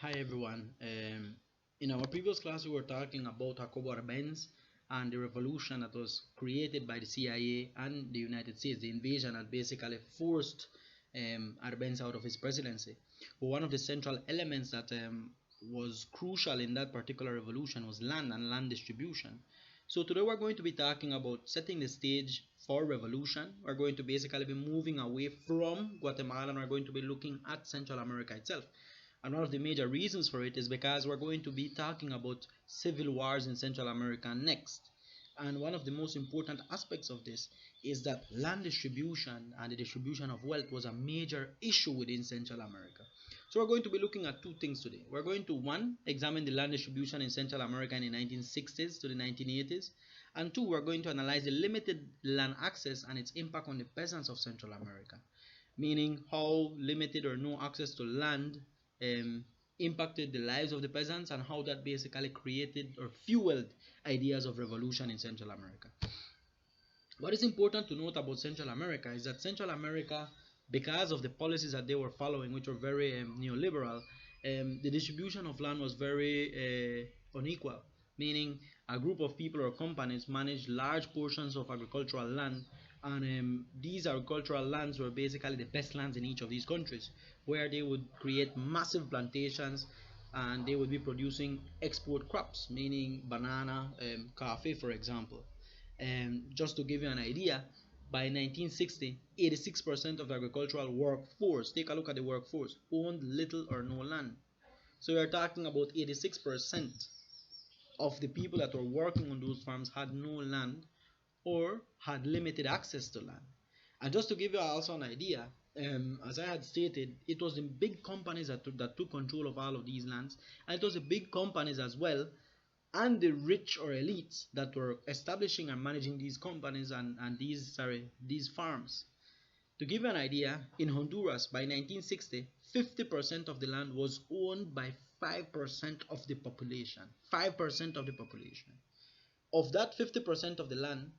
Hi everyone. In our previous class, we were talking about Jacobo Arbenz and the revolution that was created by the CIA and the United States, the invasion that basically forced Arbenz out of his presidency. But one of the central elements that was crucial in that particular revolution was land and land distribution. So today we're going to be talking about setting the stage for revolution. We're going to basically be moving away from Guatemala and we're going to be looking at Central America itself. And one of the major reasons for it is because we're going to be talking about civil wars in Central America next. And one of the most important aspects of this is that land distribution and the distribution of wealth was a major issue within Central America. So we're going to be looking at two things today. We're going to, one, examine the land distribution in Central America in the 1960s to the 1980s. And two, we're going to analyze the limited land access and its impact on the peasants of Central America, meaning how limited or no access to land impacted the lives of the peasants and how that basically created or fueled ideas of revolution in Central America. What is important to note about Central America is that Central America, because of the policies that they were following, which were very neoliberal, the distribution of land was very unequal, meaning a group of people or companies managed large portions of agricultural land, and these agricultural lands were basically the best lands in each of these countries, where they would create massive plantations and they would be producing export crops, meaning banana, coffee, for example. And just to give you an idea, by 1960, 86% of the agricultural workforce, take a look at the workforce, owned little or no land. So we're talking about 86% of the people that were working on those farms had no land or had limited access to land. And just to give you also an idea, as I had stated, it was the big companies that took control of all of these lands, and it was the big companies as well and the rich or elites that were establishing and managing these companies and these farms. To give you an idea, in Honduras by 1960, 50% of the land was owned by 5% of the population. 5% of the population. Of that 50% of the land,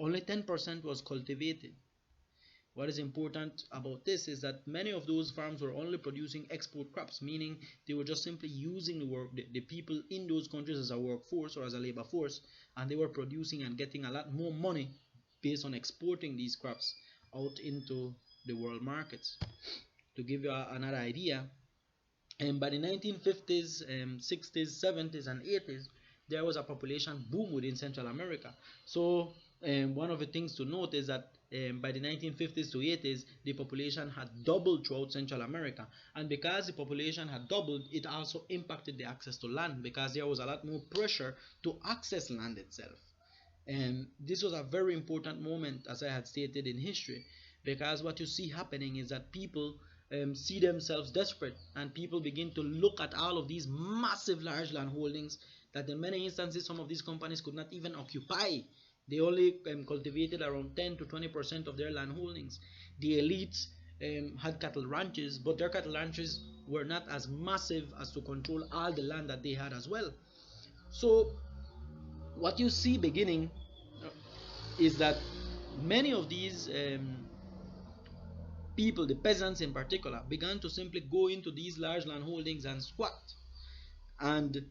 only 10% was cultivated. What is important about this is that many of those farms were only producing export crops, meaning they were just simply using the people in those countries as a workforce or as a labor force, and they were producing and getting a lot more money based on exporting these crops out into the world markets. To give you another idea, by the 1950s, 60s, 70s, and 80s, there was a population boom within Central America. So one of the things to note is that by the 1950s to 80s, the population had doubled throughout Central America. And because the population had doubled, it also impacted the access to land because there was a lot more pressure to access land itself. And this was a very important moment, as I had stated, in history, because what you see happening is that people see themselves desperate, and people begin to look at all of these massive large land holdings that in many instances some of these companies could not even occupy. They only cultivated around 10 to 20% of their land holdings. The elites had cattle ranches, but their cattle ranches were not as massive as to control all the land that they had as well. So what you see beginning is that many of these people, the peasants in particular, began to simply go into these large land holdings and squat. And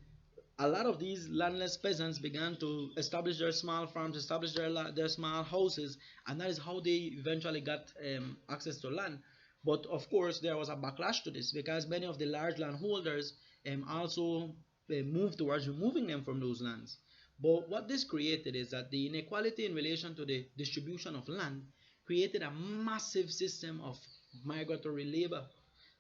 a lot of these landless peasants began to establish their small farms, establish their small houses, and that is how they eventually got access to land. But of course, there was a backlash to this because many of the large landholders also moved towards removing them from those lands. But what this created is that the inequality in relation to the distribution of land created a massive system of migratory labor,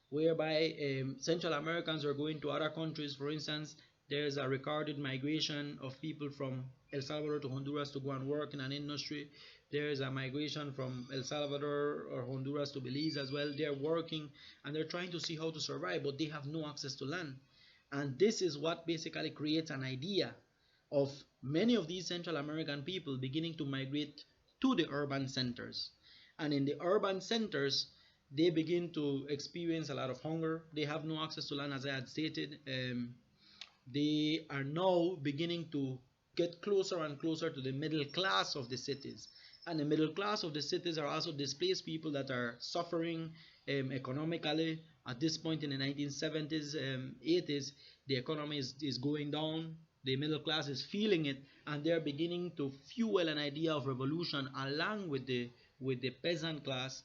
whereby Central Americans are going to other countries. For instance, there's a recorded migration of people from El Salvador to Honduras to go and work in an industry. There's a migration from El Salvador or Honduras to Belize as well. They're working and they're trying to see how to survive, but they have no access to land. And this is what basically creates an idea of many of these Central American people beginning to migrate to the urban centers. And in the urban centers, they begin to experience a lot of hunger. They have no access to land, as I had stated. They are now beginning to get closer and closer to the middle class of the cities. And the middle class of the cities are also displaced people that are suffering economically. At this point in the 1970s, 80s, the economy is going down. The middle class is feeling it, and they're beginning to fuel an idea of revolution along with the peasant class,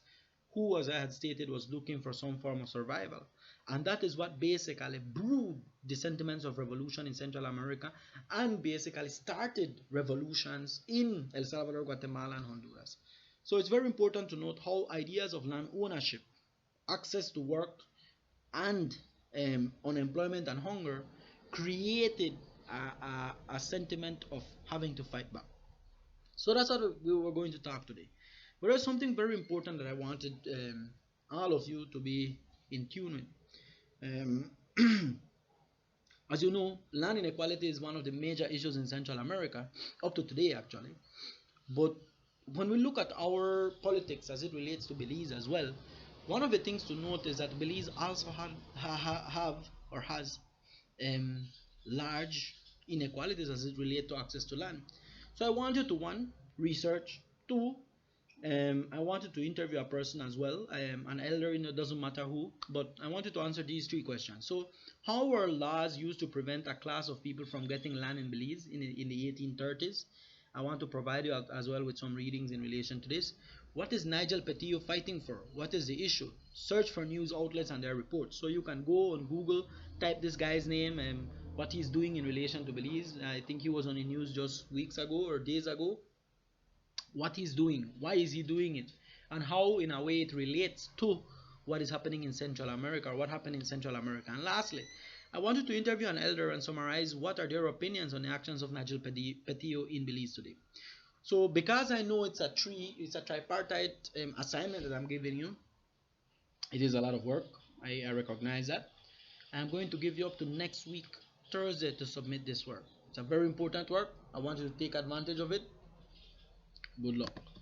who, as I had stated, was looking for some form of survival. And that is what basically brewed the sentiments of revolution in Central America and basically started revolutions in El Salvador, Guatemala, and Honduras. So it's very important to note how ideas of land ownership, access to work, and unemployment and hunger created a sentiment of having to fight back. So that's what we were going to talk today. But there's something very important that I wanted all of you to be in tune with. Um, as you know, land inequality is one of the major issues in Central America, up to today actually. But when we look at our politics as it relates to Belize as well, one of the things to note is that Belize also have or has um, large inequalities as it relates to access to land. So I want you to, one, research; two, I wanted to interview a person as well, an elder, it doesn't matter who, but I wanted to answer these three questions. So, how were laws used to prevent a class of people from getting land in Belize in the 1830s? I want to provide you as well with some readings in relation to this. What is Nigel Petillo fighting for? What is the issue? Search for news outlets and their reports. So you can go on Google, type this guy's name and what he's doing in relation to Belize. I think he was on the news just weeks ago or days ago. What he's doing, why is he doing it, and how in a way it relates to what is happening in Central America, or what happened in Central America. And lastly, I wanted to interview an elder and summarize what are their opinions on the actions of Nigel Petillo in Belize today. So because I know it's a tripartite assignment that I'm giving you, it is a lot of work. I recognize that. I'm going to give you up to next week, Thursday, to submit this work. It's a very important work. I want you to take advantage of it. Good luck.